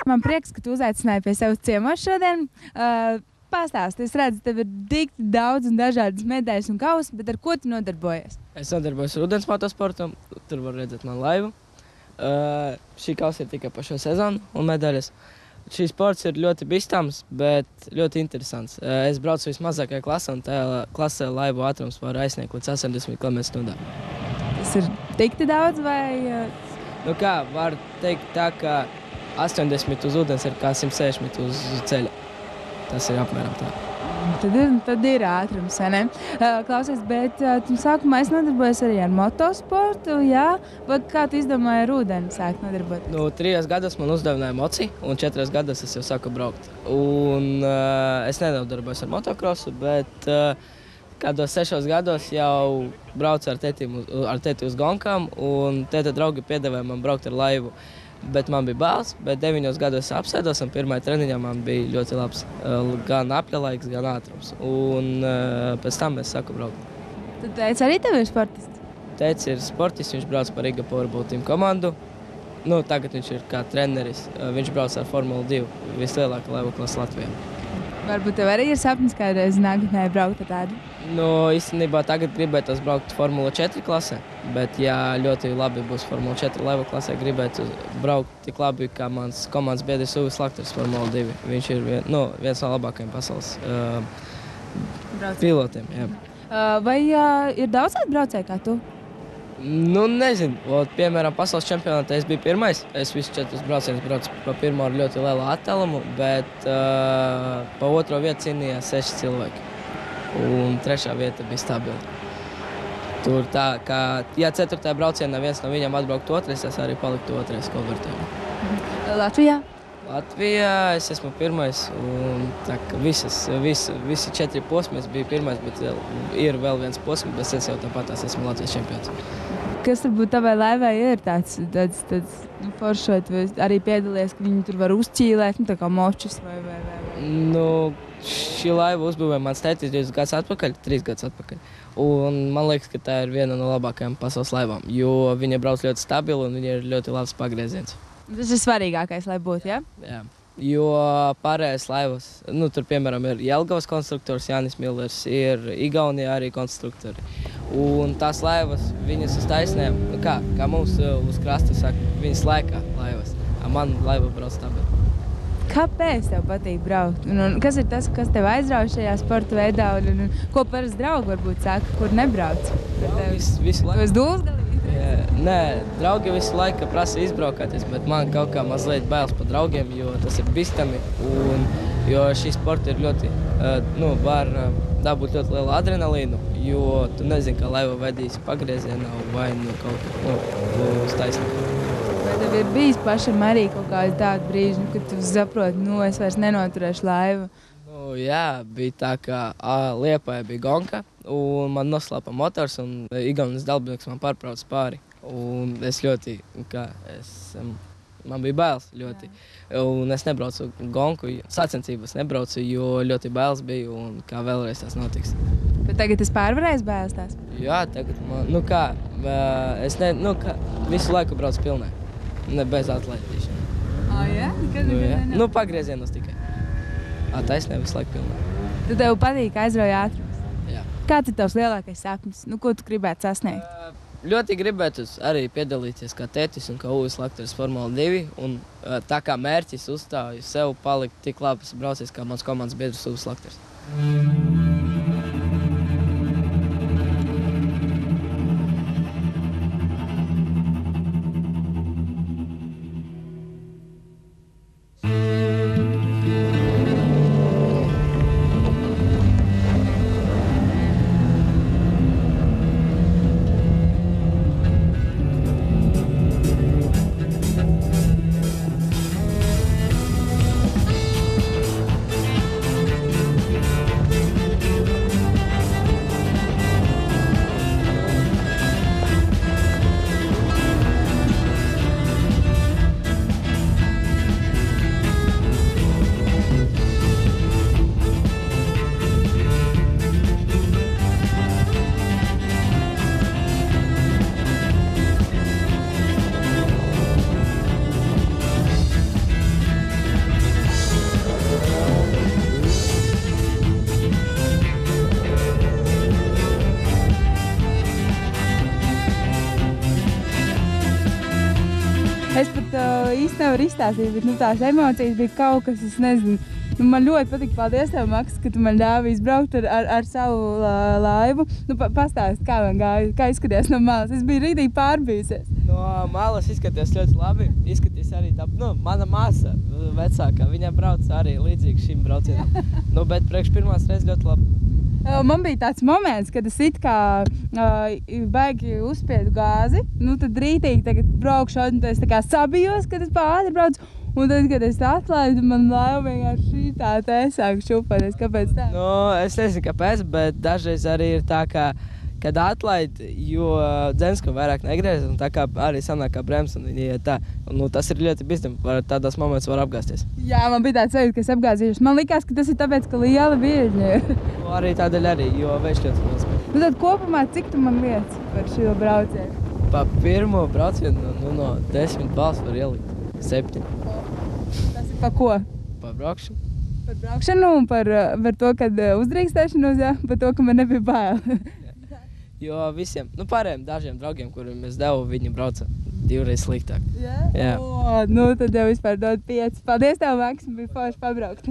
Man prieks, ka tu uzaicināji pie sevis ciemos šodien. Pastāsti, es redzu, tev ir tik daudz un dažādas medaļas un kausi, bet ar ko tu nodarbojies? Es nodarbojos ar ūdens motosportu, tur var redzēt manu laivu. Šī kausa ir tikai par šo sezonu un medaļas. Šī sports ir ļoti bīstams, bet ļoti interesants. Es braucu vismazākajā klasē, un tajā klasē laivu ātrums var aizsniegt līdz 80 km/h. Tas ir tik daudz vai... Nu kā, var teikt tā, ka 80 uz ūdens ir kā 160 uz ceļa. Tas ir apmēram tā. Tad ir ātrums, vai ne? Klausies, bet tu sākumā es nodarbojos arī ar motosportu, jā? Vai kā tu izdomāji ar ūdeni sākt nodarboties? 3 gados man uzdāvināja moci, un 4 gados es jau sāku braukt. Es nenodarbojos ar motokrosu, bet kādos 6 gados jau braucu ar tēti uz gonkām, un tēta draugi piedāvāja man braukt ar laivu. Bet man bija bāls, bet 9 gados apsēdos, un pirmajā treniņā man bija ļoti labs gan apļalaiks, gan ātrums. Un pēc tam es sāku braukt. Tad teici, arī tev ir sportists? Tētis ir sportists, viņš brauc par Riga Powerboat Team komandu. Tagad viņš ir kā treneris. Viņš brauc ar Formula 2, vislielākā laivu klase Latvijā. Varbūt tev arī ir sapnis kādreiz nākotnē braukt ar tādu? Īstenībā tagad gribētu braukt Formula 4 klasē, bet ja ļoti labi būs Formula 4 laivu klasē, gribētu braukt tik labi, kā mans komandas biedrs Uvis Lakters Formula 2. Viņš ir viens no labākajiem pasaules pilotiem. Jā. Vai ir daudz tādu braucēju kā tu? Nezinu. Piemēram, pasaules čempionātā es biju pirmais. Es visus 4 braucienus braucu pa pirmo ar ļoti lielu attālumu, bet pa otro vietu cīnījās 6 cilvēki. Un 3. vieta bija stabila. Tur tā, ka, ja 4. braucienā viens no viņiem atbraukt 2, es arī paliktu 2. konvertējumā. Latvijā? Latvijā es esmu pirmais, un tā ka visi 4 posmi es biju pirmais, bet ir vēl viens posms, bet es jau tāpat esmu Latvijas čempions. Kas varbūt tavai laivai ir tāds foršot, vai arī piedalies, ka viņi tur var uzķīlēt, tā kā močus vai? Šī laiva uzbūvēja mans tētis 2 gadus atpakaļ, 3 gadus atpakaļ. Un man liekas, ka tā ir viena no labākajām pasaules laivām, jo viņa brauc ļoti stabili un viņa ir ļoti labs pagrieziens. Tas ir svarīgākais, lai būtu, ja? Jā. Jo pārējais laivas, tur piemēram ir Jelgavas konstruktors Jānis Millers, ir Igaunijā arī konstruktori. Un tās laivas, viņas uz taisnēm, kā mums uz krasta saka, viņas lēkā laivas. Man laiva brauc stabili. Kāpēc tev patīk braukt? Kas ir tas, kas tev aizrauj šajā sporta veidā? Ko parasti draugi varbūt saka, kur nebrauc? Visu laiku. Tu esi dūlsgalīgi? Nē, draugi visu laiku prasa izbraukāties, bet man kaut kā mazliet bailes par draugiem, jo tas ir bīstami. Jo šī sporta ir ļoti, var dabūt ļoti lielu adrenalīnu, jo tu nezini, kā laiva vedīs pagriezienā vai kaut kā uz taisnību. Vai tev ir bijis pašam arī kaut kādi tādi brīži, kad tu saproti, es vairs nenoturēšu laivu? Jā, bija tā, ka Liepājā bija gonka, un man noslēpa motors, un Igaunis dalībnieks man pārbrauc pāri. Un es ļoti, man bija bailes ļoti. Un es nebraucu gonku, sacensības nebraucu, jo ļoti bailes bija, un kā vēlreiz tas notiks. Bet tagad es pārvarēju bailes tās? Jā, tagad man, es visu laiku braucu pilnē. Bez atlaitīšana. Jā? Pagriezienos tikai. Taisnē visu laiku pilnē. Tad tev patīk aizrauja ātrums? Jā. Kāds ir tavs lielākais sapnis? Ko tu gribētu sasniegt? Ļoti gribētu arī piedalīties kā tētis un kā Uvis Lakters Formula 2. Un tā kā mērķis uzstāju sev palikt tik labs braucies kā mans komandas biedrs Uvis Lakters. Es pat īsti nevaru izstāstīt, bet tās emocijas bija kaut kas, es nezinu. Man ļoti patīk, paldies tev, Maks, ka tu man ļāvi izbraukt ar savu laivu. Pastāst, kā man gāja, kā izskaties no malas. Es biju rītīgi pārbījusies. No malas izskaties ļoti labi. Izskaties arī tā, mana māsa vecākā, viņa brauc arī līdzīgi šim braucienam. Bet priekš pirmās reizes ļoti labi. Man bija tāds moments, kad es it kā baigi uzspiedu gāzi. Tad rītīgi tagad braukšu, un es tā kā sabijos, kad es pāri braucu. Un tad, kad es atlaidu, man laiva vienkārši tā sāk šupaties. Kāpēc tā? Es nezinu, kāpēc, bet dažreiz arī ir tā, ka, kad atlaid, jo dzensko vairāk negriez, un tā kā arī sanāk kā brems, un viņi iet tā. Tas ir ļoti bīstami, tādās momentos var apgāzties. Jā, man bija tāds sajūta, ka es apgāzīšos. Man likās, ka tas ir tāpēc, ka liela viļņa ir. Arī tādēļ arī, jo vējš ļoti liels. Tad kopumā, cik tu man liec par šo braucienu? Pa pirmo braucienu no 10 balss var ielikt 7. Tas ir pa ko? Par braukšanu. Par braukšanu un par to, kad uzdrīkstēšanos, jā, par to, ka man nebija bail. Jo visiem, pārējiem dažiem draugiem, kuriem es devu, viņi brauca 2 reizes sliktāk. Jā? Tad jau vispār dod 5. Paldies tev, Maks, bija forši pabraukt.